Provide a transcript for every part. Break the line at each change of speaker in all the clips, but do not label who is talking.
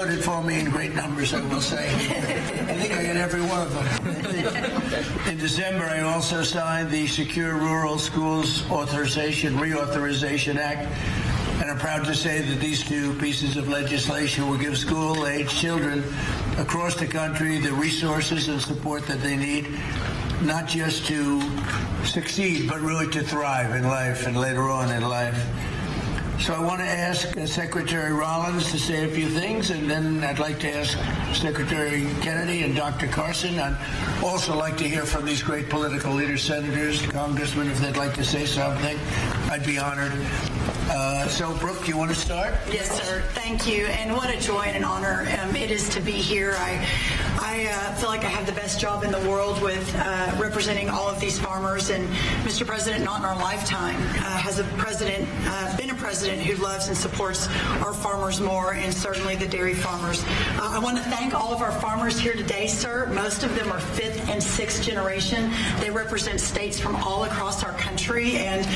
Voted for me in great numbers, I will say. I think I got every one of them. In December, I also signed the Secure Rural Schools Reauthorization Act, and I'm proud to say that these two pieces of legislation will give school-age children across the country the resources and support that they need, not just to succeed, but really to thrive in life and later on in life. So I want to ask Secretary Rollins to say a few things, and then I'd like to ask Secretary Kennedy and Dr. Carson. I'd also like to hear from these great political leaders, senators, congressmen, if they'd like to say something. I'd be honored. So, Brooke, you want to start?
Yes, sir. Thank you. And what a joy and an honor it is to be here. I feel like I have the best job in the world with representing all of these farmers. And Mr. President, not in our lifetime, has been a president who loves and supports our farmers more, and certainly the dairy farmers. I want to thank all of our farmers here today, sir. Most of them are 5th and 6th generation. They represent states from all across our country, and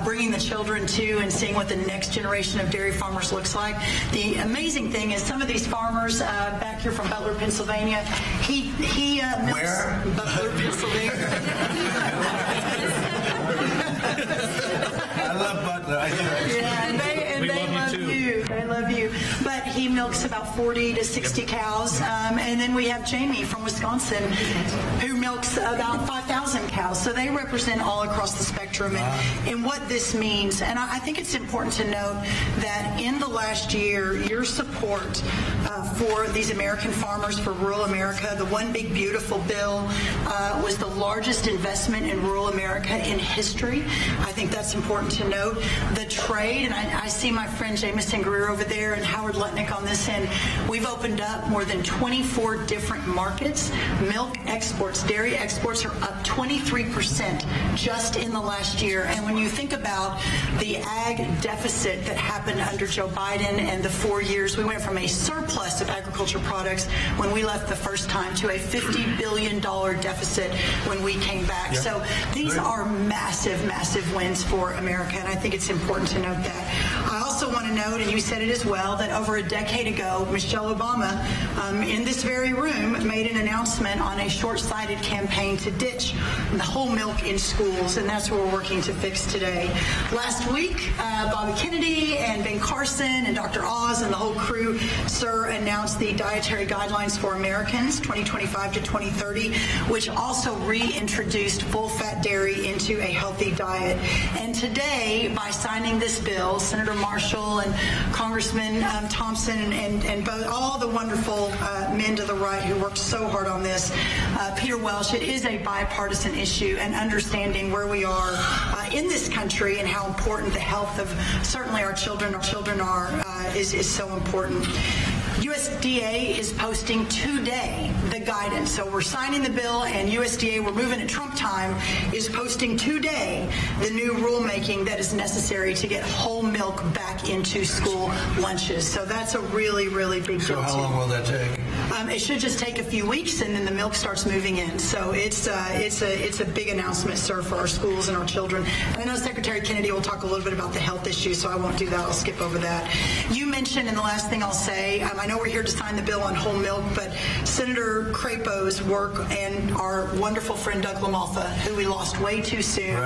bringing the children to and seeing what the next generation of dairy farmers looks like. The amazing thing is some of these farmers back here from Butler, Pennsylvania, he milks.
Where?
Butler, Pennsylvania.
I love Butler. I do.
Yeah, and they love you. They love you. But he milks about 40 to 60 cows. And then we have Jamie from Wisconsin who milks about 5,000 cows. So they represent all across the spectrum and what this means. And I think it's important to note that in the last year, your support for these American farmers, for rural America, the One Big Beautiful bill was the largest investment in rural America in history. I think that's important to note. The trade, and I see my friend Jamison Greer over there and Howard Lutnick on this end, we've opened up more than 24 different markets. Milk exports, dairy exports are up 23% just in the last year. And when you think about the ag deficit that happened under Joe Biden and the 4 years, we went from a surplus of agriculture products when we left the first time to a $50 billion deficit when we came back. Yep. So these are massive, massive wins for America, and I think it's important to note that. I also want to note, and you said it as well, that over a decade ago, Michelle Obama, in this very room, made an announcement on a short-sighted campaign to ditch the whole milk in schools, and that's what we're working to fix today. Last week, Bobby Kennedy and Ben Carson and Dr. Oz and the whole crew, sir, announced the Dietary Guidelines for Americans 2025 to 2030, which also reintroduced full-fat dairy into a healthy diet. And today, by signing this bill, Senator Marshall and Congressman Thompson and both, all the wonderful men to the right who worked so hard on this, Peter Welch, it is a bipartisan issue, and understanding where we are in this country and how important the health of certainly our children are is so important. USDA is posting today the guidance. So we're signing the bill, and USDA, we're moving at Trump time, is posting today the new rulemaking that is necessary to get whole milk back into school lunches. So that's a really, really big deal.
So how long will that take?
It should just take a few weeks, and then the milk starts moving in. So it's a big announcement, sir, for our schools and our children. And I know Secretary Kennedy will talk a little bit about the health issue, so I won't do that. I'll skip over that. You mentioned, and the last thing I'll say, I know we're here to sign the bill on whole milk, but Senator Crapo's work and our wonderful friend Doug LaMalfa, who we lost way too soon,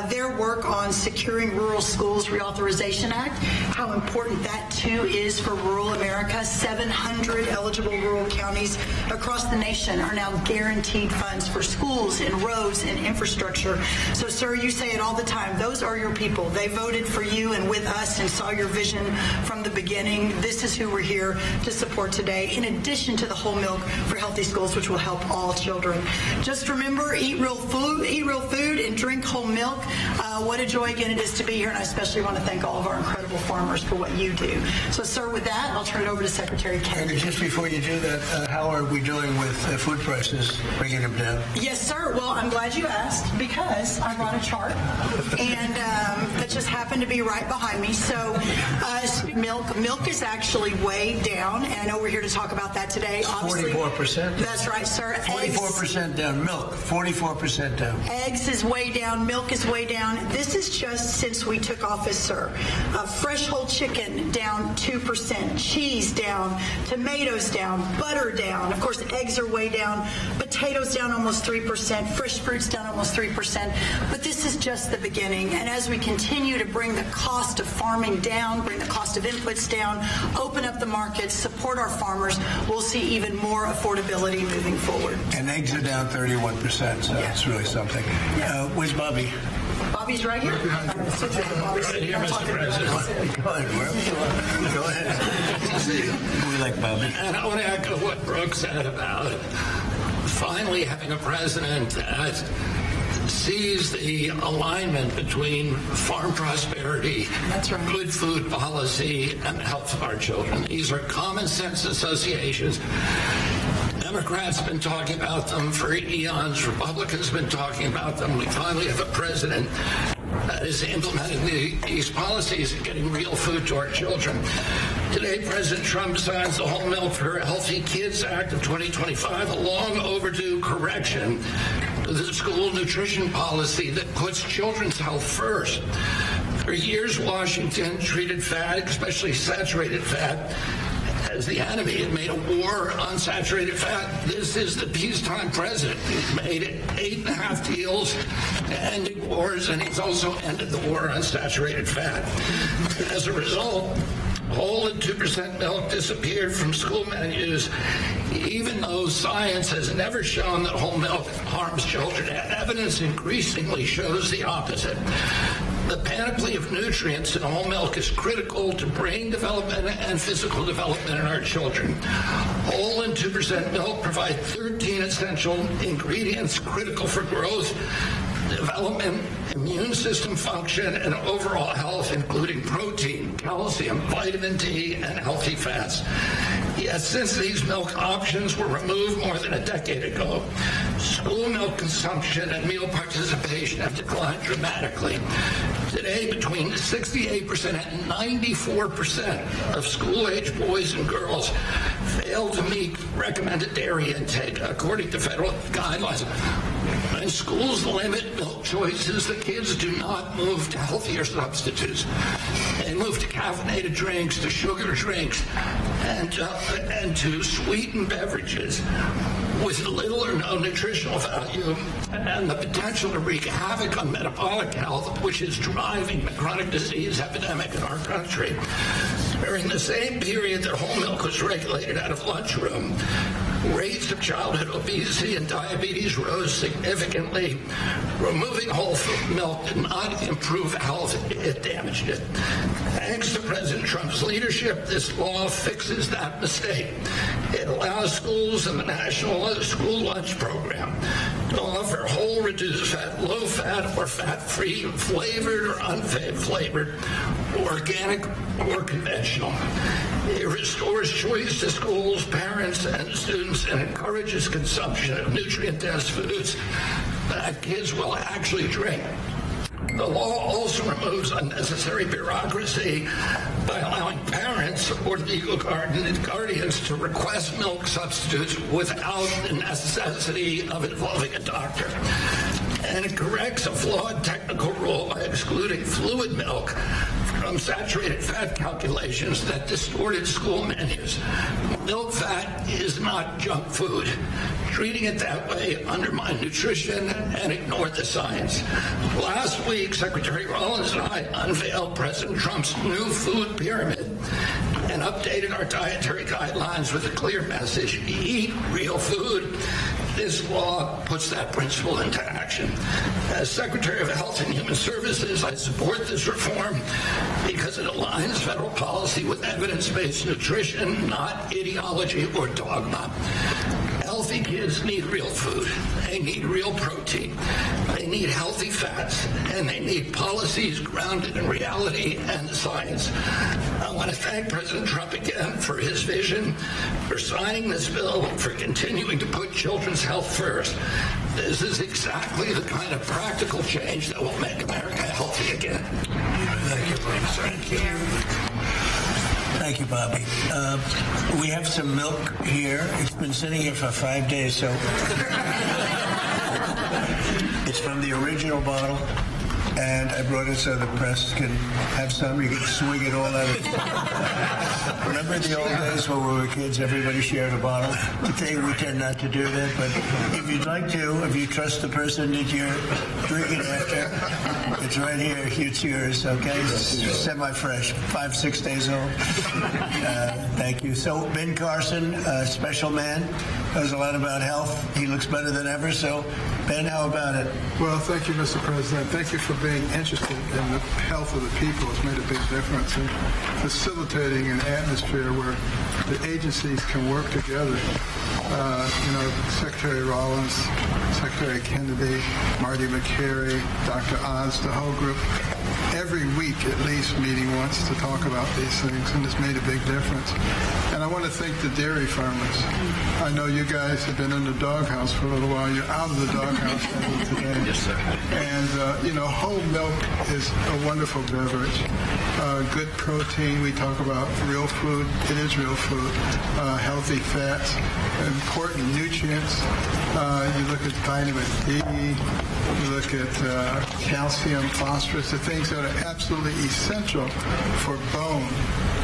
their work on Securing Rural Schools Reauthorization Act, how important that too is for rural America. 700 eligible rural counties across the nation are now guaranteed funds for schools and roads and infrastructure. So, sir, you say it all the time. Those are your people. They voted for you and with us and saw your vision from the beginning. This is who we're here to support today, in addition to the whole milk for healthy schools, which will help all children. Just remember, eat real food and drink whole milk. What a joy again it is to be here, and I especially want to thank all of our incredible farmers for what you do. So, sir, with that, I'll turn it over to Secretary Kennedy.
And just before you do that, how are we doing with food prices, bringing them down?
Yes, sir. Well, I'm glad you asked, because I brought a chart, and that just happened to be right behind me. So milk milk. Milk is actually way down, and I know we're here to talk about that today. Obviously,
44%?
That's right, sir.
44% down. Milk, 44% down.
Eggs is way down. Milk is way down. This is just since we took office, sir. Fresh whole chicken down 2%. Cheese down. Tomatoes down. Butter down. Of course, eggs are way down. Potatoes down almost 3%. Fresh fruits down almost 3%. But this is just the beginning. And as we continue to bring the cost of farming down, bring the cost of inputs down, open up the markets, support our farmers, we'll see even more affordability moving forward.
And eggs are down 31%, so it's really something. Where's Bobby?
Bobby's right here.
Right here, Mr. President.
Go ahead, wherever you want. Go ahead. We like Bobby.
And I want to echo what Brooke said about finally having a president that sees the alignment between farm prosperity,
That's right.
good food policy, and the health of our children. These are common sense associations. Democrats have been talking about them for eons. Republicans have been talking about them. We finally have a president that is implementing these policies and getting real food to our children. Today, President Trump signs the Whole Milk for Healthy Kids Act of 2025, a long overdue correction to the school nutrition policy that puts children's health first. For years, Washington treated fat, especially saturated fat, as the enemy. It made a war on saturated fat. This is the peacetime president. He's made 8.5 deals ending wars, and he's also ended the war on saturated fat. As a result, whole and 2% milk disappeared from school menus, even though science has never shown that whole milk harms children. Evidence increasingly shows the opposite. The panoply of nutrients in whole milk is critical to brain development and physical development in our children. Whole and 2% milk provide 13 essential ingredients critical for growth, development, immune system function, and overall health, including protein, calcium, vitamin D, and healthy fats. Yet since these milk options were removed more than a decade ago, school milk consumption and meal participation have declined dramatically. Today, between 68% and 94% of school-age boys and girls fail to meet recommended dairy intake, according to federal guidelines. When schools limit milk choices, the kids do not move to healthier substitutes. They move to caffeinated drinks, to sugar drinks, and to sweetened beverages with little or no nutritional value and the potential to wreak havoc on metabolic health, which is driving the chronic disease epidemic in our country. During the same period that whole milk was regulated out of lunchroom, rates of childhood obesity and diabetes rose significantly. Removing whole milk did not improve health, it damaged it. Thanks to President Trump's leadership, this law fixes that mistake. It allows schools in the National School Lunch Program to offer whole, reduced fat, low fat, or fat-free, flavored or unflavored, organic or conventional. It restores choice to schools, parents, and students, and encourages consumption of nutrient-dense foods that kids will actually drink. The law also removes unnecessary bureaucracy by allowing parents or legal guardians to request milk substitutes without the necessity of involving a doctor. And it corrects a flawed technical rule by excluding fluid milk from saturated fat calculations that distorted school menus. Milk fat is not junk food. Treating it that way undermined nutrition and ignored the science. Last week, Secretary Rollins and I unveiled President Trump's new food pyramid and updated our dietary guidelines with a clear message: eat real food. This law puts that principle into action. As Secretary of Health and Human Services, I support this reform because it aligns federal policy with evidence-based nutrition, not ideology or dogma. Healthy kids need real food. They need real protein. They need healthy fats. And they need policies grounded in reality and science. I want to thank President Trump again for his vision, for signing this bill, for continuing to put children's health first. This is exactly the kind of practical change that will make America healthy again.
Thank you, Bruce. Thank you. Thank you, Bobby. We have some milk here. It's been sitting here for 5 days, so it's from the original bottle, and I brought it so the press can have some. You can swig it all out of it. Remember the old days when we were kids, everybody shared a bottle? Today we tend not to do that, but if you'd like to, if you trust the person that you're drinking after, it's right here. It's yours, okay? It's semi-fresh, 5-6 days old. Thank you. So Ben Carson, special man, knows a lot about health. He looks better than ever. So Ben, how about it?
Well, thank you, Mr. President. Thank you for being interested in the health of the people. It's made a big difference in facilitating an atmosphere where the agencies can work together. Secretary Rollins, Secretary Kennedy, Marty McCary, Dr. Oz, the whole group, every week at least meeting once to talk about these things, and it's made a big difference. And I want to thank the dairy farmers. I know you guys have been in the doghouse for a little while. You're out of the doghouse today.
Yes, sir.
And, whole milk is a wonderful beverage. Good protein. We talk about real food. It is real food. Healthy fats, important nutrients. You look at vitamin D. You look at calcium, phosphorus, the things that are absolutely essential for bone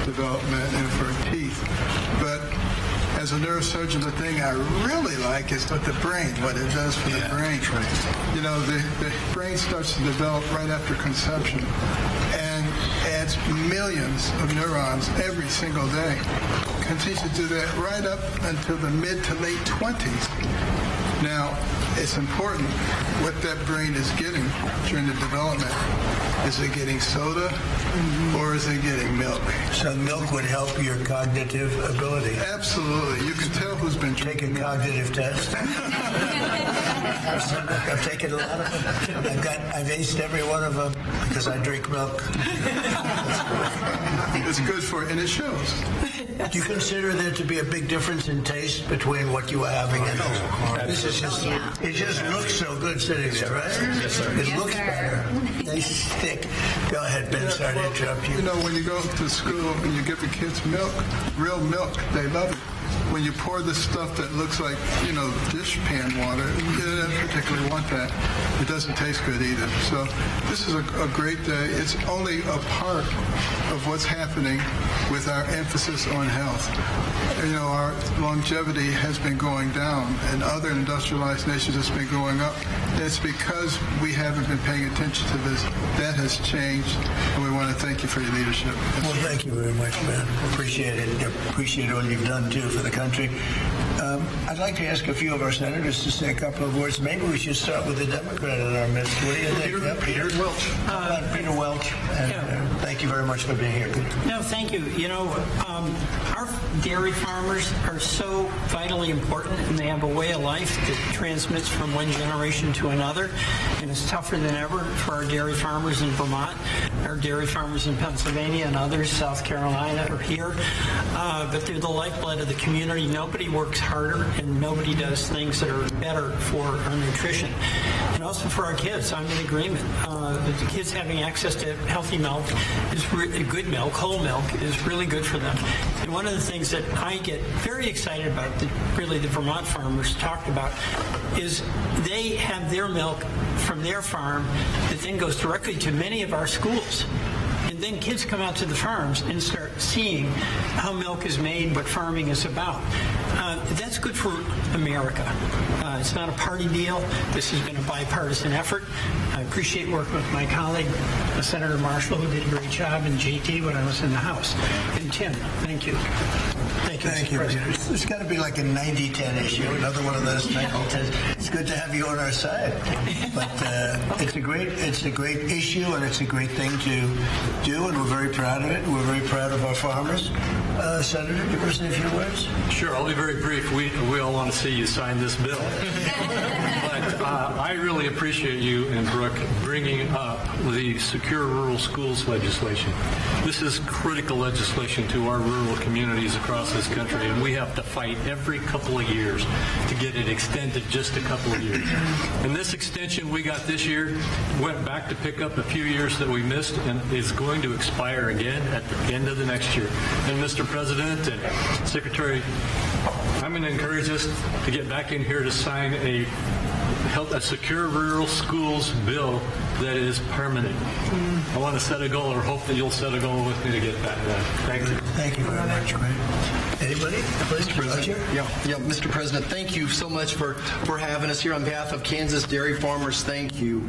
development and for teeth. But as a neurosurgeon, the thing I really like is what the brain, what it does for the brain. You know, the brain starts to develop right after conception and adds millions of neurons every single day. Continues to do that right up until the mid to late 20s. Now, it's important what that brain is getting during the development. Is it getting soda or is it getting milk?
So milk would help your cognitive ability.
Absolutely. You can tell who's been drinking
Take a cognitive test. I've taken a lot of them. I've aced every one of them because I drink milk.
It's good for it, and it shows.
Do you consider there to be a big difference in taste between what you are having and this is just, it just looks so good sitting there, right?
Yes, sir.
It looks better. They stick. Go ahead, Ben. Sorry to interrupt you.
You know, when you go to school and you give the kids milk, real milk, they love it. When you pour this stuff that looks like, dish pan water, they don't particularly want that. It doesn't taste good either. So this is a great day. It's only a part of what's happening with our emphasis on health. Our longevity has been going down, and other industrialized nations it's been going up. And it's because we haven't been paying attention to this. That has changed, and we want to thank you for your leadership.
Well, thank you very much, man. Appreciate it. Appreciate all you've done, too, for the country. I'd like to ask a few of our senators to say a couple of words. Maybe we should start with the Democrat in our midst. What do you think?
Peter Welch.
Peter Welch. And, thank you very much for being here, Peter.
No, thank you. Our dairy farmers are so vitally important, and they have a way of life that transmits from one generation to another, and it's tougher than ever for our dairy farmers in Vermont, our dairy farmers in Pennsylvania and others, South Carolina are here, but they're the lifeblood of the community. Nobody works harder, and nobody does things that are better for our nutrition. And also for our kids, I'm in agreement. The kids having access to healthy milk is good milk, whole milk, is really good for them. And one of the things that I get very excited about, that really the Vermont farmers talked about, is they have their milk from their farm that then goes directly to many of our schools. And then kids come out to the farms and start seeing how milk is made, what farming is about. That's good for America. It's not a party deal. This has been a bipartisan effort. I appreciate working with my colleague, Senator Marshall, who did a great job, and JT when I was in the House. And Tim, thank you. Thank you,
Thank you, Peter. There's got to be like a 90-10 issue, another one of those 90-10s. It's good to have you on our side. But it's a great issue, and it's a great thing to do, and we're very proud of it. We're very proud of our farmers. Senator, do you want to say a few words?
Sure, I'll be very brief. We all want to see you sign this bill. But I really appreciate you and Brooke bringing up the Secure Rural Schools legislation. This is critical legislation to our rural communities across this country, and we have to fight every couple of years to get it extended just a couple of years. And this extension we got this year went back to pick up a few years that we missed and is going to expire again at the end of the next year. And Mr. President and Secretary, I'm going to encourage us to get back in here to sign a Secure Rural Schools bill that is permanent. I want to set a goal, or hope that you'll set a goal with me to get that done. Thank you.
Thank you very much. Anybody? Please,
Yeah, Mr. President, thank you so much for having us here. On behalf of Kansas dairy farmers, thank you.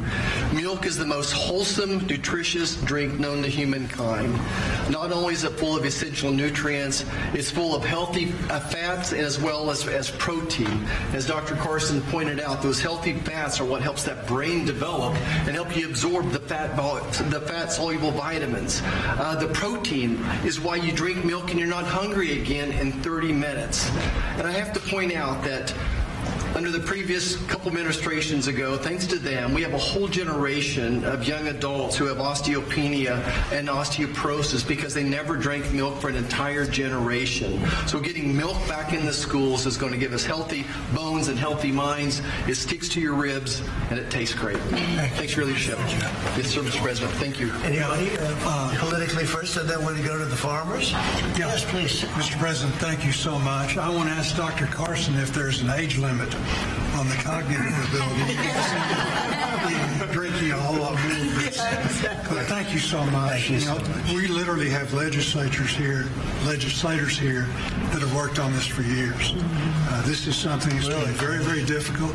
Milk is the most wholesome, nutritious drink known to humankind. Not only is it full of essential nutrients, it's full of healthy fats as well as protein. As Dr. Carson pointed out, those healthy fats are what helps that brain develop and help you absorb the fat-soluble vitamins. The protein is why you drink milk and you're not hungry again in 30 minutes. And I have to point out that under the previous couple administrations ago, thanks to them, we have a whole generation of young adults who have osteopenia and osteoporosis because they never drank milk for an entire generation. So getting milk back in the schools is going to give us healthy bones and healthy minds. It sticks to your ribs, and it tastes great. Thanks for your leadership. Yes, sir, Mr. President. Thank you.
Anybody politically first, and then when you go to the farmers? Yes, please.
Mr. President, thank you so much. I want to ask Dr. Carson if there's an age limit on the cognitive ability. Drinking a whole lot more. But thank you so much. We literally have legislators here that have worked on this for years. This is something that's been very, very difficult.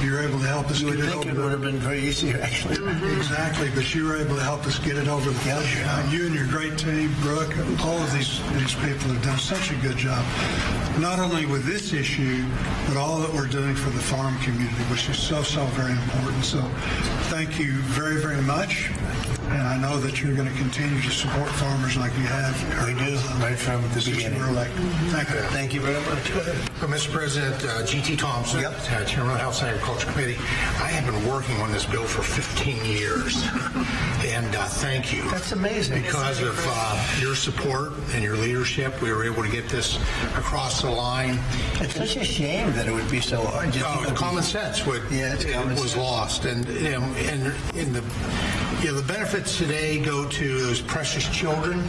You're able to help us get it over.
You would think it would have been very easy, actually.
Exactly, but you were able to help us get it over the finish line. You and your great team, Brooke, all of these people have done such a good job, not only with this issue, but all that we're doing for the farm community, which is so very important. So thank you very, very much. And I know that you're going to continue to support farmers like you have.
We do, right from the beginning.
Thank you.
Thank you very much. Go ahead.
Mr. President, G.T. Thompson, Chairman of the House and Agriculture Committee. I have been working on this bill for 15 years, and thank you.
That's amazing.
Because of your support and your leadership, we were able to get this across the line.
It's such a shame that it would be so hard.
Common sense was lost, and the benefits today go to those precious children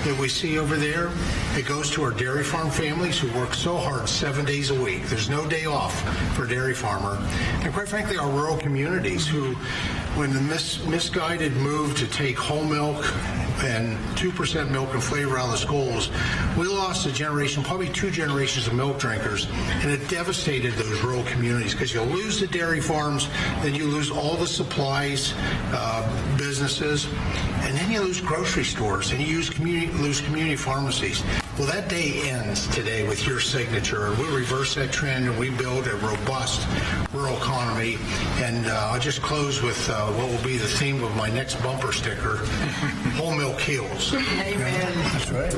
that we see over there. It goes to our dairy farm families who work so hard 7 days a week. There's no day off for a dairy farmer. And quite frankly, our rural communities who, when the misguided move to take whole milk and 2% milk and flavor out of the schools, we lost a generation, probably 2 generations of milk drinkers, and it devastated those rural communities because you lose the dairy farms, then you lose all the supplies, businesses, and then you lose grocery stores, and you lose community pharmacies. Well, that day ends today with your signature, and we reverse that trend, and we build a robust rural economy. And I'll just close with what will be the theme of my next bumper sticker: whole milk heals.
Amen.
That's right.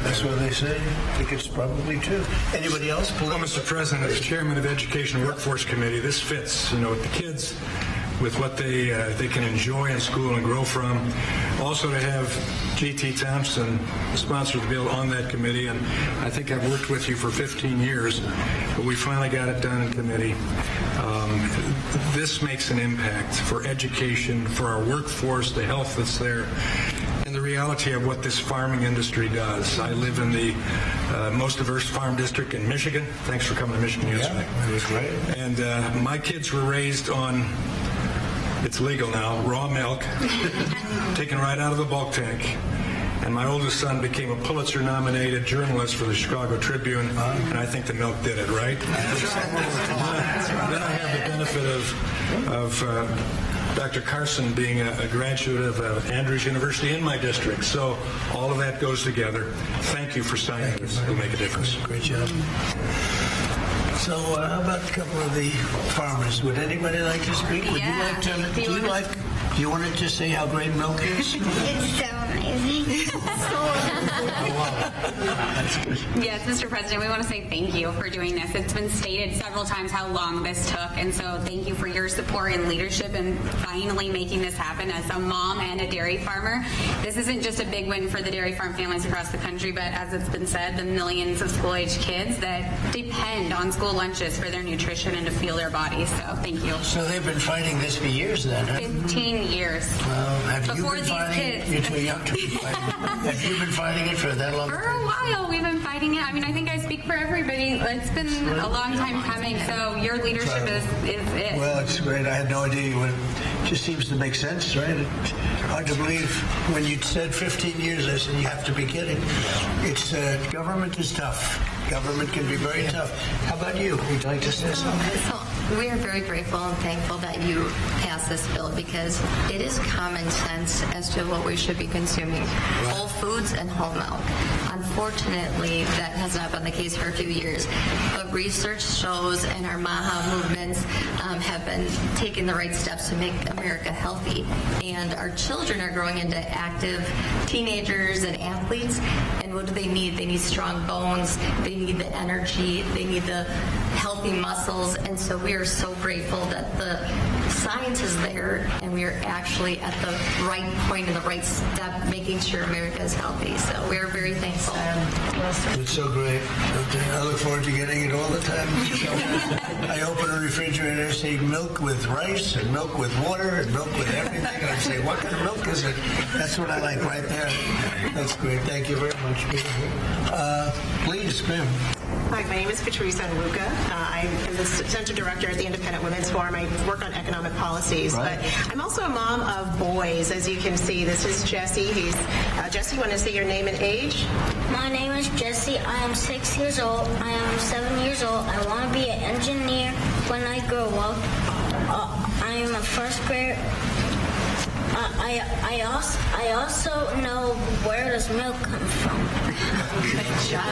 That's what they say. I think it's probably true. Anybody else?
Well, Mr. President, as Chairman of the Education and Workforce Committee, this fits, with the kids, with what they can enjoy in school and grow from. Also to have G.T. Thompson sponsor the bill on that committee, and I think I've worked with you for 15 years, but we finally got it done in committee. This makes an impact for education, for our workforce, the health that's there, and the reality of what this farming industry does. I live in the most diverse farm district in Michigan. Thanks for coming to Michigan yesterday.
Yeah, it was great.
And my kids were raised on, it's legal now, raw milk, taken right out of the bulk tank. And my oldest son became a Pulitzer-nominated journalist for the Chicago Tribune, and I think the milk did it, right? Then I have the benefit of Dr. Carson being a graduate of Andrews University in my district. So all of that goes together. Thank you for signing this. It'll make a difference.
Great job. So how about a couple of the farmers? Would anybody like to speak? Would you like to? Do you like Do you want to just say how great milk is?
It's so amazing.
Yes, Mr. President, we want to say thank you for doing this. It's been stated several times how long this took, and so thank you for your support and leadership in finally making this happen. As a mom and a dairy farmer, this isn't just a big win for the dairy farm families across the country, but as it's been said, the millions of school-age kids that depend on school lunches for their nutrition and to fuel their bodies. So thank you.
So they've been fighting this for years then, huh?
15 years.
Well, have
Before
you been
these
fighting
kids.
it? You're too young to be fighting it. Have you been fighting it for that long?
For a while, we've been fighting it. I mean, I think I speak for everybody. It's been a long time coming, so your leadership is it.
Well, it's great. I had no idea you would. It just seems to make sense, right? It's hard to believe. When you said 15 years, I said, you have to be kidding. It's government is tough. Government can be very tough. How about you? Would you like to say something?
So we are very grateful and thankful that you passed this bill because it is common sense as to what we should be consuming. Whole foods and whole milk. Unfortunately, that has not been the case for a few years. But research shows and our MAHA movements have been taking the right steps to make America healthy. And our children are growing into active teenagers and athletes. And what do they need? They need strong bones. They need the energy. They need the healthy muscles. And so we are so grateful that the science is there and we are actually at the right point and the right step making sure America is healthy. So we are very thankful.
It's so great. I look forward to getting it all the time. I open a refrigerator, see milk with rice and milk with water and milk with everything. And I say, what kind of milk is it? That's what I like right there. That's great. Thank you very much. Please, Grim.
Hi, my name is Patrice Luca. I am the Center Director at the Independent Women's Forum. I work on economic policies,
right.
But I'm also a mom of boys. As you can see, this is Jesse. He's Jesse, want to say your name and age?
My name is Jesse. I am 6 years old. I am 7 years old. I want to be an engineer when I grow up. I am a first grader. I also know where does milk come from.
Good job.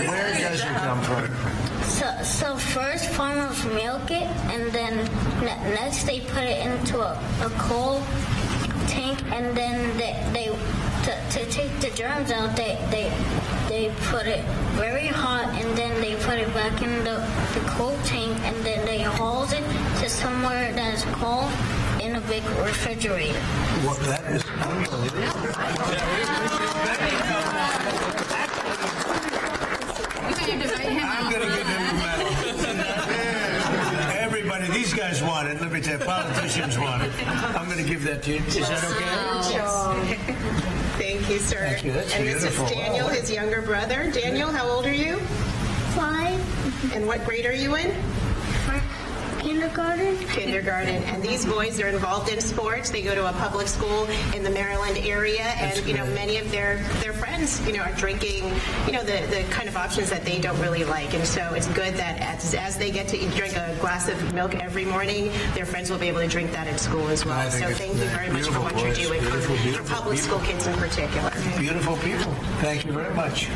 Where does it come from?
So first farmers milk it, and then next they put it into a coal tank, and then they to take the germs out, they put it very hot, and then they put it back in the coal tank, and then they haul it to somewhere that is cold in a big refrigerator.
Well, that is unbelievable. I'm going to give him a medal. Everybody, these guys want it. Let me tell you, politicians want it. I'm going to give that to you. Is that okay?
Thank you, sir.
Thank you. That's
and
beautiful.
This is Daniel, his younger brother. Daniel, how old are you?
5.
And what grade are you in? Kindergarten. And these boys are involved in sports. They go to a public school in the Maryland area, and many of their friends are drinking the kind of options that they don't really like. And so it's good that as they get to drink a glass of milk every morning, their friends will be able to drink that at school as well. So thank you very much for what you're doing for public school kids in particular.
Beautiful people. Thank you very much.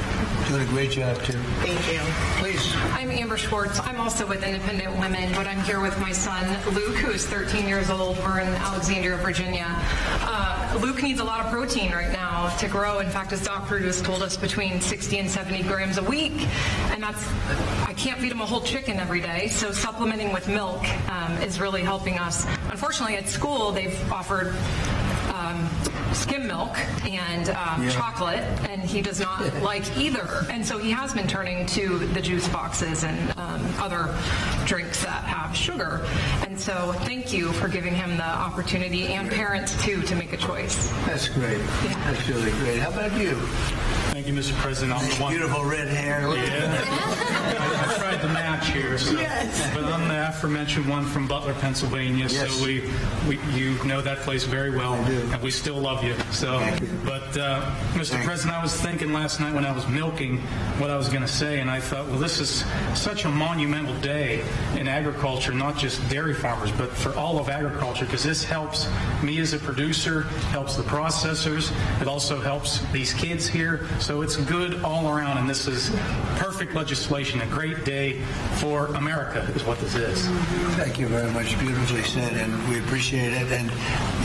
Doing a great job too.
Thank you.
Please.
I'm Amber Schwartz. I'm also with Independent Women, but I'm here with my son Luke, who is 13 years old. We're in Alexandria, Virginia. Luke needs a lot of protein right now to grow. In fact, his doctor has told us between 60 and 70 grams a week, and I can't feed him a whole chicken every day, so supplementing with milk is really helping us. Unfortunately, at school, they've offered skim milk and chocolate, and he does not like either. And so he has been turning to the juice boxes and other drinks that have sugar. And so thank you for giving him the opportunity, and parents too, to make a choice.
That's great. Yeah. That's really great. How about you?
Thank you, Mr. President. I'm the one.
Beautiful red hair.
I tried to match here, but I'm the aforementioned one from Butler, Pennsylvania. Yes. So you know that place very well, and we still love you. So, but Mr. President, I was thinking last night when I was milking what I was going to say, and I thought, well, this is such a monumental day in agriculture, not just dairy farmers, but for all of agriculture, because this helps me as a producer, helps the processors, it also helps these kids here. So it's good all around, and this is perfect legislation, a great day for for America is what this is.
Thank you very much. Beautifully said, and we appreciate it. And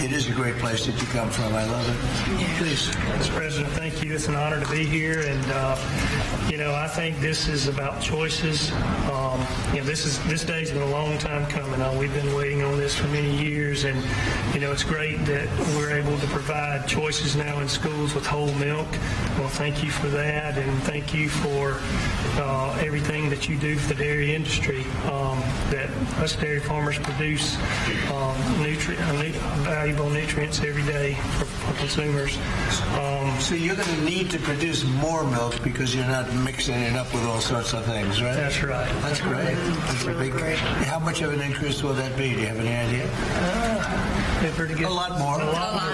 it is a great place that you come from. I love it. Please.
Mr. President, thank you. It's an honor to be here. And, I think this is about choices. This day's been a long time coming. We've been waiting on this for many years. And, it's great that we're able to provide choices now in schools with whole milk. Well, thank you for that. And thank you for everything that you do for the dairy industry. That us dairy farmers produce valuable nutrients every day for consumers.
So you're going to need to produce more milk because you're not mixing it up with all sorts of things, right?
That's right.
That's great. That's
really great.
How much of an increase will that be? Do you have any idea?
Pretty good.
A lot more.
A lot more.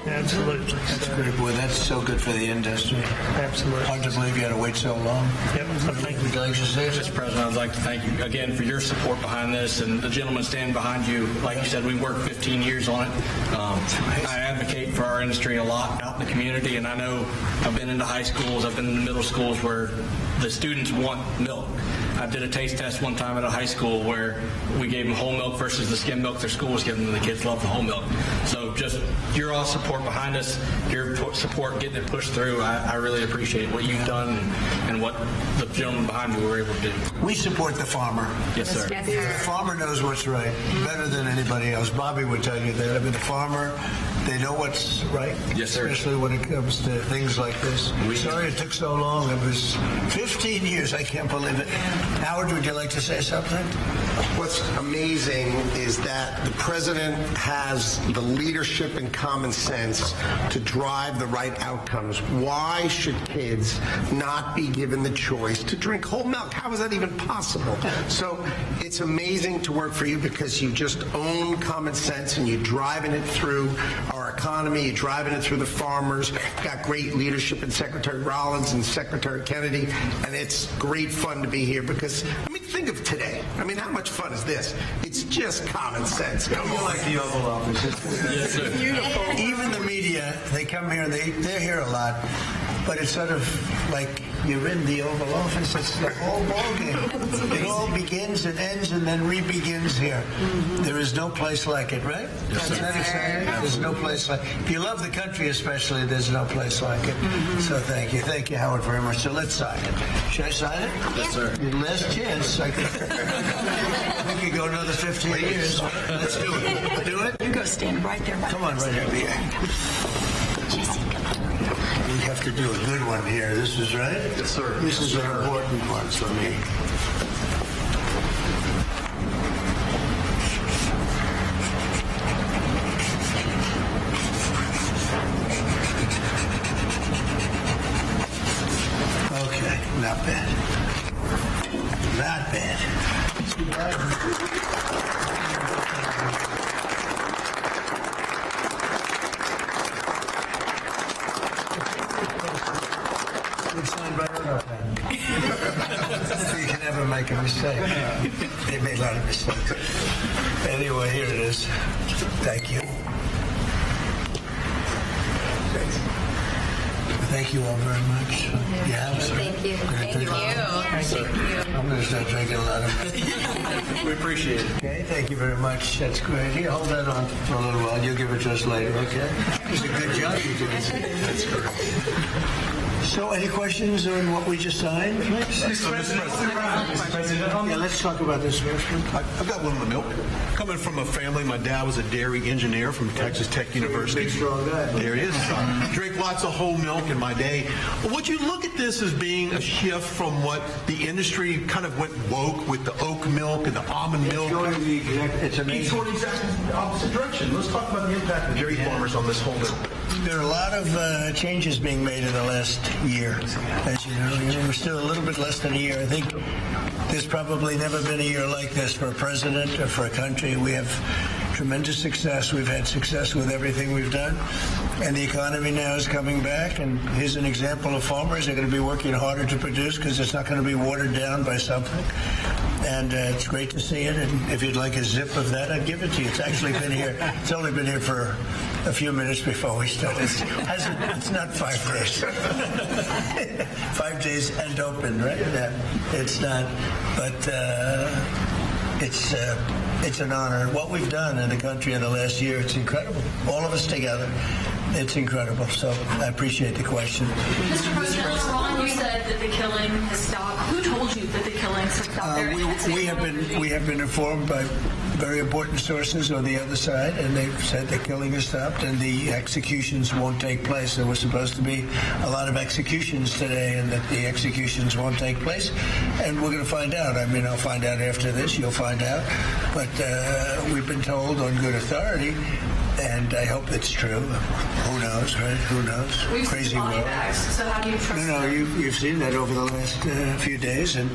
Absolutely.
That's great. Boy, that's so good for the industry.
Absolutely.
Hard to believe you had to wait so long.
Yep. Thank you.
Would you like to say
Mr. President, I'd like to thank you again for your support behind this, and the gentleman standing behind you. Like you said, we worked 15 years on it. I advocate for our industry a lot out in the community, and I know I've been into high schools, I've been in the middle schools where the students want milk. I did a taste test one time at a high school where we gave them whole milk versus the skim milk their school was giving them. The kids love the whole milk. So just your all support behind us, your support getting it pushed through, I really appreciate what you've done and what the gentleman behind you were able to do.
We support the farmer.
Yes, sir.
The farmer knows what's right better than anybody else. Bobby would tell you that. I mean, the farmer, they know what's right.
Yes, sir.
Especially when it comes to things like this. Sorry it took so long. It was 15 years. I can't believe it. Howard, would you like to say something?
What's amazing is that the president has the leadership and common sense to drive the right outcomes. Why should kids not be given the choice to drink whole milk? How is that even possible? So it's amazing to work for you because you just own common sense and you're driving it through our economy, you're driving it through the farmers. You've got great leadership in Secretary Rollins and Secretary Kennedy, and it's great fun to be here because, think of today. How much fun is this? It's just common sense. Come on.
Like the Oval Office.
Yes, sir.
Beautiful. Even the media, they come here and they're here a lot, but it's sort of like you're in the Oval Office. It's the whole ballgame. It all begins and ends and then re-begins here. There is no place like it, right?
Yes,
Isn't that exciting? There's no place like it. If you love the country especially, there's no place like it. So thank you. Thank you, Howard, very much. So let's sign it. Should I sign it?
Yes, sir.
Your last chance. I could go another 15 years. Let's do it. Do it?
You go stand right there.
Come on, right here.
Jesse, come on.
We have to do a good one here. This is right?
Yes, sir.
This is an important one for me. Okay, not bad. Not bad. You can never make a mistake. They made a lot of mistakes. Anyway, here it is. Thank you. Thank you all very much. Yeah,
Thank you.
Thank you.
I'm going to start drinking a lot of it.
We appreciate it.
Okay, thank you very much. That's great. Here, hold that on for a little while. You'll give it to us later, okay? It's a good job you did. That's great. So, any questions on what we just signed?
Mr. President,
Yeah, let's talk about this first one.
I've got one on the milk. Coming from a family, my dad was a dairy engineer from Texas Tech University.
Big, strong guy.
There it is. Drink lots of whole milk in my day. Would you look at this as being a shift from what the industry kind of went woke with the oat milk and the almond milk?
It's amazing.
It's going exactly the opposite direction. Let's talk about the impact of dairy farmers on this whole milk.
There are a lot of changes being made in the last year. As you know, we're still a little bit less than a year. I think there's probably never been a year like this for a president or for a country. We have tremendous success. We've had success with everything we've done. And the economy now is coming back. And here's an example of farmers. They're going to be working harder to produce because it's not going to be watered down by something. And it's great to see it. And if you'd like a zip of that, I'd give it to you. It's actually been here. It's only been here for a few minutes before we start. It's not 5 days. 5 days and open, right? Yeah, it's not, but it's an honor. What we've done in the country in the last year, it's incredible. All of us together, it's incredible. So I appreciate the question.
Mr. President, Ron, you said that the killing has stopped. Who told you that the killings have stopped?
We have been informed by very important sources on the other side, and they've said the killing has stopped and the executions won't take place. There was supposed to be a lot of executions today, and that the executions won't take place. And we're going to find out. I mean, I'll find out after this. You'll find out. But we've been told on good authority, and I hope it's true. Who knows, right? Who knows?
We've
Crazy
seen body
world.
bags, so how do you trust them?
You've seen that over the last few days, and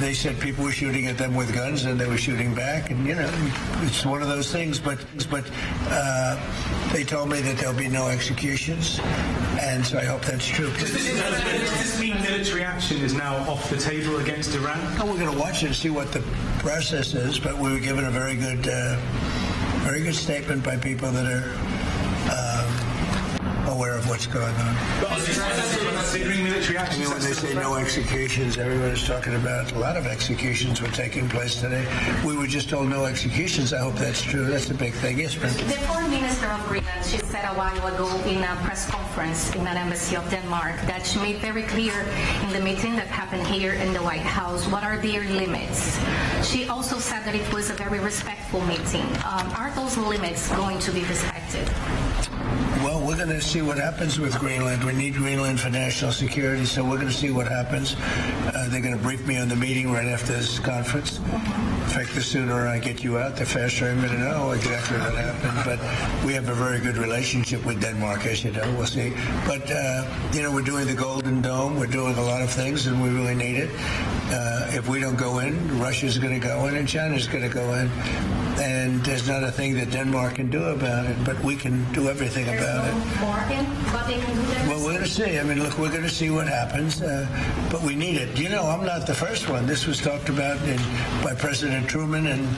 they said people were shooting at them with guns, and they were shooting back, and it's one of those things. But they told me that there'll be no executions, and so I hope that's true.
Does this mean military action is now off the table against Iran?
Oh, we're going to watch it and see what the process is, but we were given a very good statement by people that are aware of what's going on.
Considering military action,
when they say no executions, everyone is talking about a lot of executions were taking place today. We were just told no executions. I hope that's true. That's a big thing. Yes, Brent.
The Foreign Minister of Greenland, she said a while ago in a press conference in an embassy of Denmark that she made very clear in the meeting that happened here in the White House what are their limits. She also said that it was a very respectful meeting. Are those limits going to be respected?
Well, we're going to see what happens with Greenland. We need Greenland for national security, so we're going to see what happens. They're going to brief me on the meeting right after this conference. In fact, the sooner I get you out, the faster I'm going to know exactly what happened. But we have a very good relationship with Denmark, as you know. We'll see. But, we're doing the Golden Dome. We're doing a lot of things, and we really need it. If we don't go in, Russia's going to go in, and China's going to go in. And there's not a thing that Denmark can do about it, but we can do everything about it. Well, we're going to see. I mean, look, we're going to see what happens, but we need it. I'm not the first one. This was talked about by President Truman, and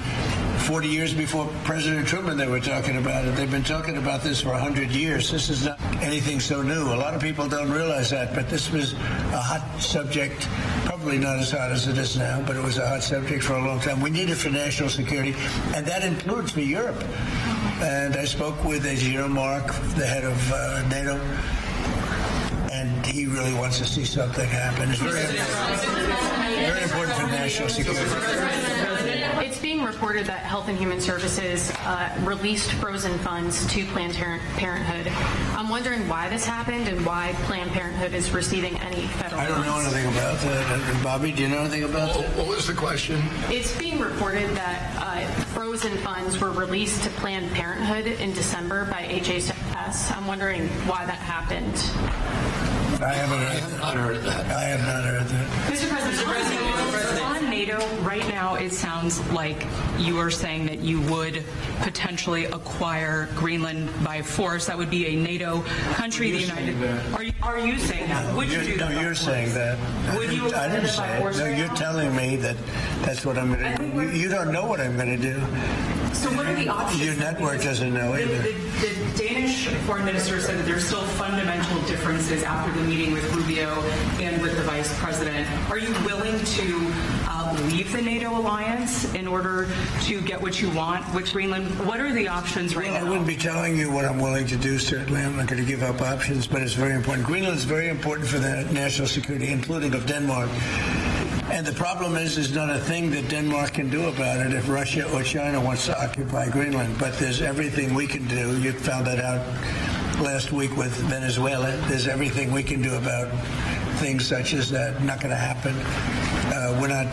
40 years before President Truman, they were talking about it. They've been talking about this for 100 years. This is not anything so new. A lot of people don't realize that, but this was a hot subject, probably not as hot as it is now, but it was a hot subject for a long time. We need it for national security, and that includes for Europe. And I spoke with, as you know, Mark, the head of NATO, and he really wants to see something happen. It's very important for national security.
It's being reported that Health and Human Services released frozen funds to Planned Parenthood. I'm wondering why this happened and why Planned Parenthood is receiving any federal funds.
I don't know anything about that. Bobby, do you know anything about that?
What was the question?
It's being reported that frozen funds were released to Planned Parenthood in December by HHS. I'm wondering why that happened.
I have not heard that.
Mr. President, on NATO, right now it sounds like you are saying that you would potentially acquire Greenland by force. That would be a NATO country. Are you saying that? Would you do that?
No, you're saying that.
Would you
I didn't say it. No, you're telling me that that's what I'm going to do. You don't know what I'm going to do.
So what are the options?
Your network doesn't know either.
The Danish foreign minister said that there's still fundamental differences after the meeting with Rubio and with the vice president. Are you willing to leave the NATO alliance in order to get what you want with Greenland? What are the options right now?
I wouldn't be telling you what I'm willing to do, certainly. I'm not going to give up options, but it's very important. Greenland is very important for the national security, including of Denmark. And the problem is there's not a thing that Denmark can do about it if Russia or China wants to occupy Greenland. But there's everything we can do. You found that out last week with Venezuela. There's everything we can do about things such as that. Not going to happen. We're not,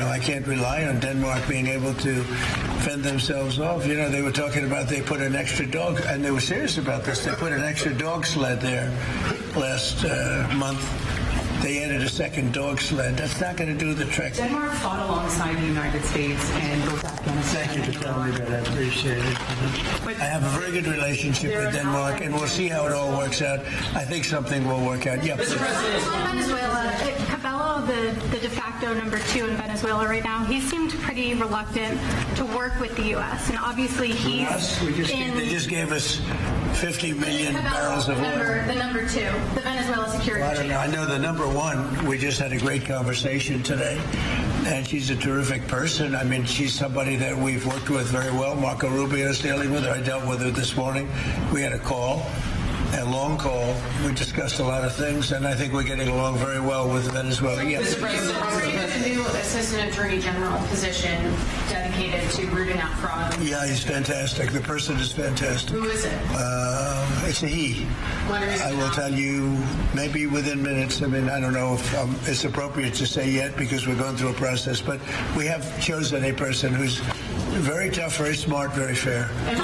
I can't rely on Denmark being able to fend themselves off. They were talking about they put an extra dog, and they were serious about this. They put an extra dog sled there last month. They added a second dog sled. That's not going to do the trick.
Denmark fought alongside the United States and both Afghanistan.
Thank you for telling me that. I appreciate it. I have a very good relationship with Denmark, and we'll see how it all works out. I think something will work out. Yep.
Mr. President, Venezuela, Cabello
saw the de facto number 2 in Venezuela right now. He seemed pretty reluctant to work with the U.S. And obviously he's
they just gave us 50 million barrels of oil.
The number 2, the Venezuela security
Well, I don't
chief.
know. I know the number 1. We just had a great conversation today, and she's a terrific person. I mean, she's somebody that we've worked with very well. Marco Rubio is dealing with her. I dealt with her this morning. We had a long call. We discussed a lot of things, and I think we're getting along very well with Venezuela. Yes.
Mr. President, are you in the new Assistant Attorney General position dedicated to rooting out fraud?
Yeah, he's fantastic. The person is fantastic.
Who is it?
It's a he. I will tell you maybe within minutes. I mean, I don't know if it's appropriate to say yet because we're going through a process, but we have chosen a person who's very tough, very smart, very fair.
You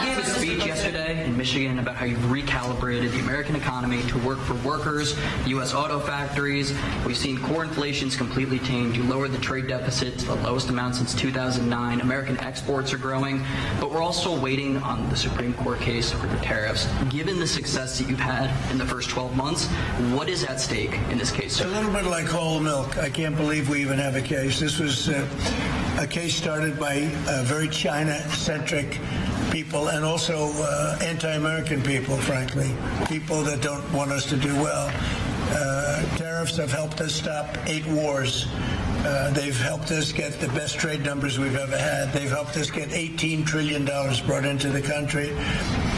gave a speech yesterday in Michigan about how you've recalibrated the American economy to work for workers, U.S. auto factories. We've seen core inflation's completely tamed. You lowered the trade deficit to the lowest amount since 2009. American exports are growing, but we're also waiting on the Supreme Court case for the tariffs. Given the success that you've had in the first 12 months, what is at stake in this case, sir?
It's a little bit like whole milk. I can't believe we even have a case. This was a case started by very China-centric people and also anti-American people, frankly, people that don't want us to do well. Tariffs have helped us stop 8 wars. They've helped us get the best trade numbers we've ever had. They've helped us get $18 trillion brought into the country.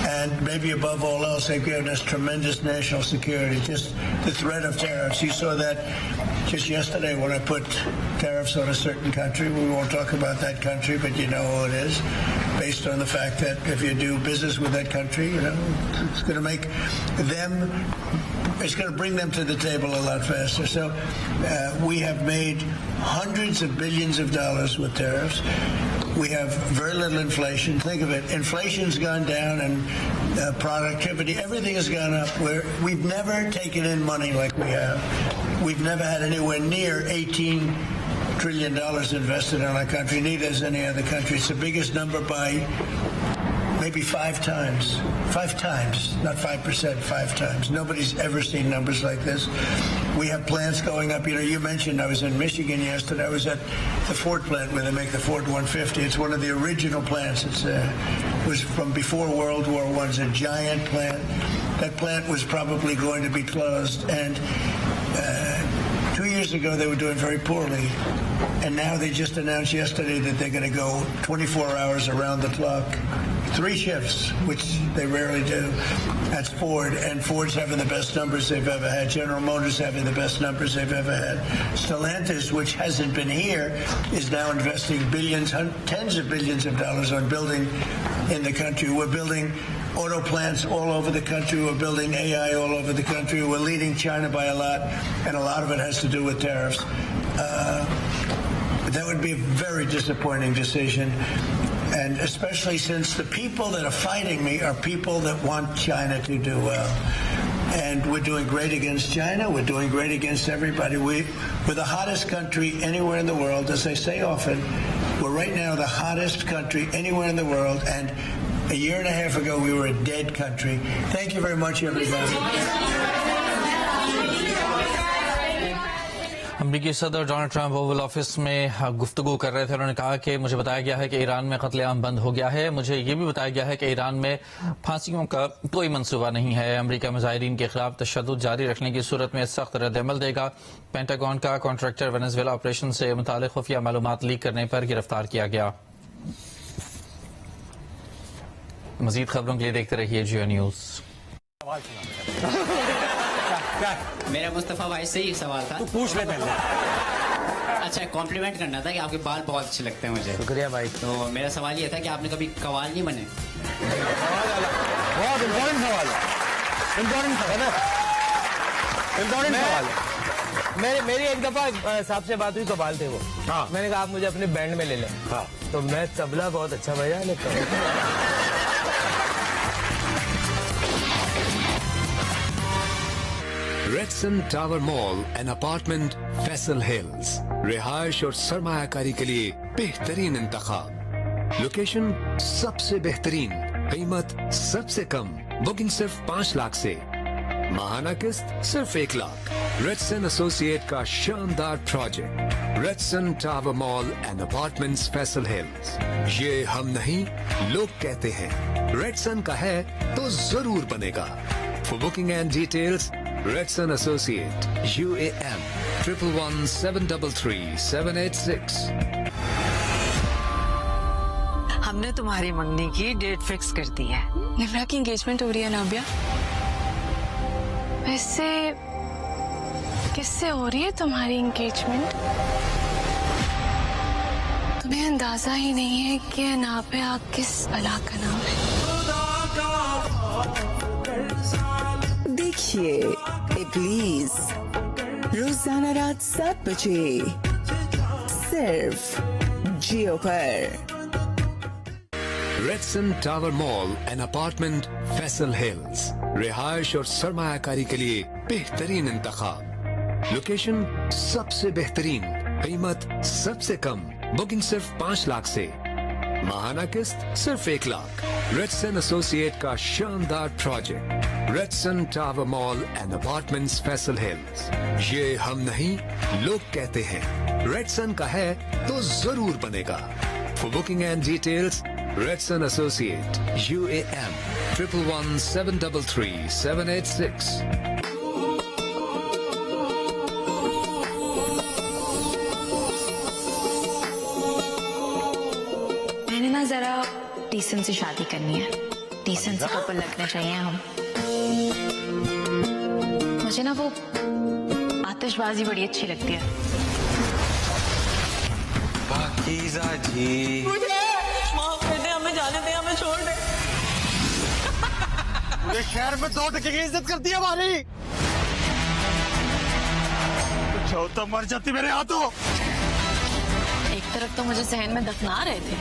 And maybe above all else, they've given us tremendous national security. Just the threat of tariffs. You saw that just yesterday when I put tariffs on a certain country. We won't talk about that country, but you know who it is. Based on the fact that if you do business with that country, you know, it's going to make them, it's going to bring them to the table a lot faster. So we have made hundreds of billions of dollars with tariffs. We have very little inflation. Think of it. Inflation's gone down and productivity, everything has gone up. We've never taken in money like we have. We've never had anywhere near $18 trillion invested in our country, neither has any other country. It's the biggest number by maybe 5 times. 5 times, not 5%, 5 times. Nobody's ever seen numbers like this. We have plants going up. You know, you mentioned I was in Michigan yesterday. I was at the Ford plant where they make the Ford 150. It's one of the original plants. It was from before World War I. It's a giant plant. That plant was probably going to be closed. And 2 years ago, they were doing very poorly. And now they just announced yesterday that they're going to go 24 hours around the clock. 3 shifts, which they rarely do. That's Ford, and Ford's having the best numbers they've ever had. General Motors having the best numbers they've ever had. Stellantis, which hasn't been here, is now investing billions, tens of billions of dollars on building in the country. We're building auto plants all over the country. We're building AI all over the country. We're leading China by a lot, and a lot of it has to do with tariffs. That would be a very disappointing decision. And especially since the people that are fighting me are people that want China to do well. And we're doing great against China. We're doing great against everybody. We're the hottest country anywhere in the world. As I say often, we're right now the hottest country anywhere in the world. And a year and a half ago, we were a dead country. Thank you very much, everybody.
अमरीकी सदर Donald Trump Oval office में गुफ्तगू कर रहे थे. उन्होंने कहा कि मुझे बताया गया है कि ईरान में कत्लेआम बंद हो गया है. मुझे ये भी बताया गया है कि ईरान में फांसियों का कोई मंसूबा नहीं है. अमरीका मुजाहिरीन के खिलाफ तशद्दुद जारी रखने की सूरत में सख्त रद्दअमल देगा. पेंटागन का कॉन्ट्रैक्टर वेनेजुएला ऑपरेशन से मुतालिक खुफिया मालूमात लीक करने पर गिरफ्तार किया गया. मजीद खबरों के लिए देखते रहिए जियो न्यूज.
मेरा मुस्तफा भाई से ही सवाल था. तू पूछ ले पहले. अच्छा, कॉम्प्लीमेंट करना था कि आपके बाल बहुत अच्छे लगते हैं मुझे. शुक्रिया भाई. तो मेरा सवाल ये था कि आपने कभी कवाल नहीं बने?
बहुत इम्पोर्टेंट सवाल है. इम्पोर्टेंट सवाल है. इम्पोर्टेंट सवाल है. मेरी एक दफा साहब से बात हुई, कवाल थे वो. हाँ. मैंने कहा आप मुझे अपने बैंड में ले लें. हाँ. तो मैं तबला बहुत अच्छा बजा लेता हूँ.
Rexon tower mall and apartment Faisal Hills रिहायश और सरमायाकारी के लिए बेहतरीन इंतखाब. लोकेशन सबसे बेहतरीन, कीमत सबसे कम, बुकिंग सिर्फ 5 लाख से. माहाना किस्त सिर्फ 1 लाख। रेडसन एसोसिएट का शानदार project Redson tower mall and apartments Faisal Hills. ये हम नहीं लोग कहते हैं, रेडसन का है तो जरूर बनेगा। For booking and details Redson associate UAM 111733786।
हमने तुम्हारी मंगनी की डेट फिक्स कर दी है।
निम्रा की एंगेजमेंट हो रही है नाबिया। वैसे किससे हो रही है तुम्हारी एंगेजमेंट? तुम्हें अंदाजा ही नहीं है कि नाबिया किस अल्लाह का नाम है।
देखिए इब्लीस रोजाना रात 7 बजे सिर्फ जियो पर।
Redson tower mall and apartment Faisal Hills. रिहायश और सरमायाकारी के लिए बेहतरीन इंतखाब। लोकेशन सबसे बेहतरीन, कीमत सबसे कम, बुकिंग सिर्फ 5 लाख से, माहाना किस्त सिर्फ 1 लाख। रेडसन एसोसिएट का शानदार project Redson tower mall and apartments Faisal Hills. ये हम नहीं लोग कहते हैं, रेडसन का है तो जरूर बनेगा। For booking and details Redson associate UAM 111733786।
मैंने ना जरा टीसन से शादी करनी है। टीसन से कपल लगने चाहिए हम। मुझे ना वो आतिशबाजी बड़ी अच्छी लगती है।
पाकीज़ा जी
माफ कर दे, हमें जाने दे, हमें छोड़ दे।
ये शहर में 2 टके की इज्जत करती है हमारी। तो मर जाती मेरे हाथों।
एक तरफ तो मुझे सहन में दफना रहे थे,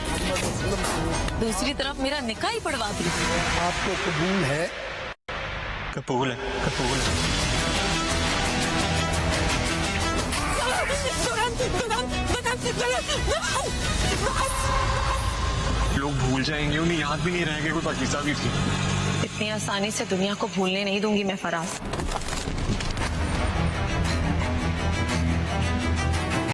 दूसरी तरफ मेरा निकाह ही पड़वा दिया।
आपको कबूल है? कबूल है, कबूल है। लोग भूल जाएंगे, उन्हें याद भी नहीं रहेंगे कोई पाकीज़ा भी थी।
इतनी आसानी से दुनिया को भूलने नहीं दूंगी मैं फराज।